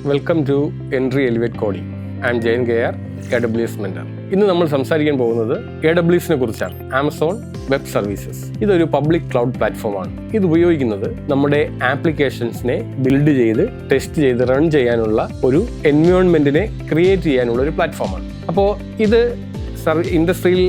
Welcome to entry elevate coding. I am Jayan K R, AWS mentor. ഇന്ന് നമ്മൾ സംസാരിക്കാൻ പോകുന്നത് AWSനെ കുറിച്ചാണ്. Amazon web services. ഇതൊരു പബ്ലിക് ക്ലൗഡ് പ്ലാറ്റ്ഫോമാണ്. ഇത് ഉപയോഗിക്കുന്നത് നമ്മുടെ ആപ്ലിക്കേഷൻസിനെ ബിൽഡ് ചെയ്ത് ടെസ്റ്റ് ചെയ്ത് റൺ ചെയ്യാനുള്ള ഒരു എൻവയോൺമെന്റിനെ ക്രിയേറ്റ് ചെയ്യാനുള്ള ഒരു പ്ലാറ്റ്ഫോമാണ്. അപ്പോൾ ഇത് ഇൻഡസ്ട്രിയിൽ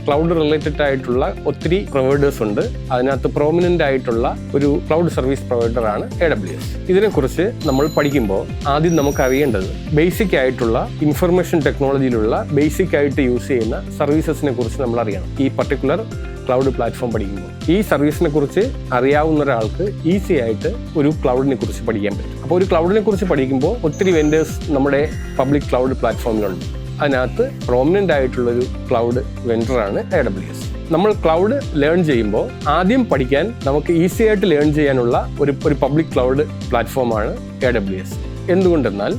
ക്ലൗഡ് റിലേറ്റഡ് ആയിട്ടുള്ള ഒത്തിരി പ്രൊവൈഡേഴ്സ് ഉണ്ട്. അതിനകത്ത് പ്രോമിനൻ്റ് ആയിട്ടുള്ള ഒരു ക്ലൗഡ് സർവീസ് പ്രൊവൈഡറാണ് AWS. ഇതിനെക്കുറിച്ച് നമ്മൾ പഠിക്കുമ്പോൾ ആദ്യം നമുക്ക് അറിയേണ്ടത് ബേസിക് ആയിട്ടുള്ള ഇൻഫർമേഷൻ ടെക്നോളജിയിലുള്ള ബേസിക് ആയിട്ട് യൂസ് ചെയ്യുന്ന സർവീസസിനെ കുറിച്ച് നമ്മൾ അറിയണം. ഈ പർട്ടിക്കുലർ ക്ലൗഡ് പ്ലാറ്റ്ഫോം പഠിക്കുമ്പോൾ ഈ സർവീസിനെ കുറിച്ച് അറിയാവുന്ന ഒരാൾക്ക് ഈസി ആയിട്ട് ഒരു ക്ലൗഡിനെ കുറിച്ച് പഠിക്കാൻ പറ്റും. അപ്പോൾ ഒരു ക്ലൗഡിനെ കുറിച്ച് പഠിക്കുമ്പോൾ ഒത്തിരി വെൻഡേഴ്സ് നമ്മുടെ പബ്ലിക് ക്ലൗഡ് പ്ലാറ്റ്ഫോമിലുണ്ട്. അതിനകത്ത് പ്രോമിനൻ്റ് ആയിട്ടുള്ളൊരു ക്ലൗഡ് വെൻഡറാണ് AWS. നമ്മൾ ക്ലൗഡ് ലേൺ ചെയ്യുമ്പോൾ ആദ്യം പഠിക്കാൻ നമുക്ക് ഈസി ആയിട്ട് ലേൺ ചെയ്യാനുള്ള ഒരു പബ്ലിക് ക്ലൗഡ് പ്ലാറ്റ്ഫോമാണ് AWS. എന്തുകൊണ്ടെന്നാൽ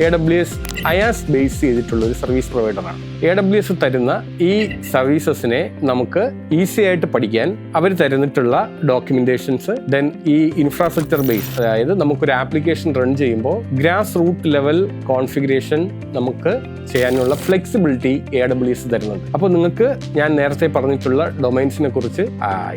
AWS IaaS ബേസ് ചെയ്തിട്ടുള്ള ഒരു സർവീസ് പ്രൊവൈഡറാണ്. AWS തരുന്ന ഈ സർവീസസിനെ നമുക്ക് ഈസി ആയിട്ട് പഠിക്കാൻ അവർ തരുന്നിട്ടുള്ള ഡോക്യുമെന്റേഷൻസ്, ദെൻ ഈ ഇൻഫ്രാസ്ട്രക്ചർ ബേസ്, അതായത് നമുക്കൊരു ആപ്ലിക്കേഷൻ റൺ ചെയ്യുമ്പോൾ ഗ്രാസ് റൂട്ട് ലെവൽ കോൺഫിഗറേഷൻ നമുക്ക് ചെയ്യാനുള്ള ഫ്ലെക്സിബിലിറ്റി AWS തരുന്നുണ്ട്. അപ്പോൾ നിങ്ങൾക്ക് ഞാൻ നേരത്തെ പറഞ്ഞിട്ടുള്ള ഡൊമൈൻസിനെ കുറിച്ച്,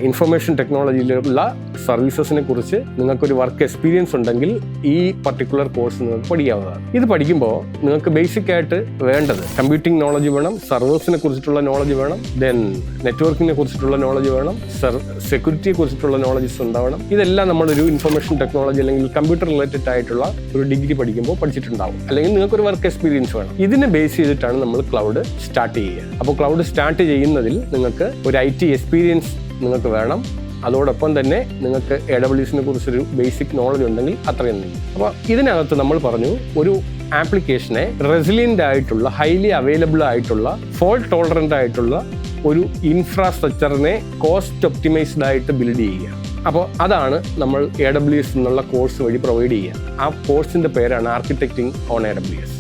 ഇൻഫർമേഷൻ ടെക്നോളജിയിലുള്ള സർവീസസിനെ കുറിച്ച് നിങ്ങൾക്കൊരു വർക്ക് എക്സ്പീരിയൻസ് ഉണ്ടെങ്കിൽ ഈ പർട്ടിക്കുലർ കോഴ്സ് നിങ്ങൾക്ക് പഠിക്കാവുന്നതാണ്. ഇത് പഠിക്കുമ്പോൾ നിങ്ങൾക്ക് ബേസിക് ആയിട്ട് വേണ്ടത് കമ്പ്യൂട്ടിംഗ് നോളജ് വേണം, സർവേഴ്സിനെ കുറിച്ചിട്ടുള്ള നോളജ് വേണം, ദെൻ നെറ്റ്വർക്കിനെ കുറിച്ചിട്ടുള്ള നോളജ് വേണം, സെക്യൂരിറ്റിയെ കുറിച്ചിട്ടുള്ള നോളജസ് ഉണ്ടാവണം. ഇതെല്ലാം നമ്മളൊരു ഇൻഫർമേഷൻ ടെക്നോളജി അല്ലെങ്കിൽ കമ്പ്യൂട്ടർ റിലേറ്റഡ് ആയിട്ടുള്ള ഒരു ഡിഗ്രി പഠിക്കുമ്പോൾ പഠിച്ചിട്ടുണ്ടാവും. അല്ലെങ്കിൽ നിങ്ങൾക്കൊരു വർക്ക് എക്സ്പീരിയൻസ് വേണം. ഇതിനെ ബേസ് ചെയ്തിട്ടാണ് നമ്മൾ ക്ലൗഡ് സ്റ്റാർട്ട് ചെയ്യുക. അപ്പോൾ ക്ലൗഡ് സ്റ്റാർട്ട് ചെയ്യുന്നതിൽ നിങ്ങൾക്ക് ഒരു IT എക്സ്പീരിയൻസ് നിങ്ങൾക്ക് വേണം. അതോടൊപ്പം തന്നെ നിങ്ങൾക്ക് AWSനെ കുറിച്ചൊരു ബേസിക് നോളജ് ഉണ്ടെങ്കിൽ അത്രയും മതി. അപ്പോൾ ഇതിനകത്ത് നമ്മൾ പറഞ്ഞു, ഒരു ആപ്ലിക്കേഷനെ റെസിലിയൻ്റ് ആയിട്ടുള്ള, ഹൈലി അവൈലബിൾ ആയിട്ടുള്ള, ഫോൾട്ട് ടോളറൻ്റ് ആയിട്ടുള്ള ഒരു ഇൻഫ്രാസ്ട്രക്ചറിനെ കോസ്റ്റ് ഒപ്റ്റിമൈസ്ഡ് ആയിട്ട് ബിൽഡ് ചെയ്യുക. അപ്പോൾ അതാണ് നമ്മൾ AWS എന്നുള്ള കോഴ്സ് വഴി പ്രൊവൈഡ് ചെയ്യുക. ആ കോഴ്സിൻ്റെ പേരാണ് ആർക്കിടെക്റ്റിംഗ് ഓൺ AWS.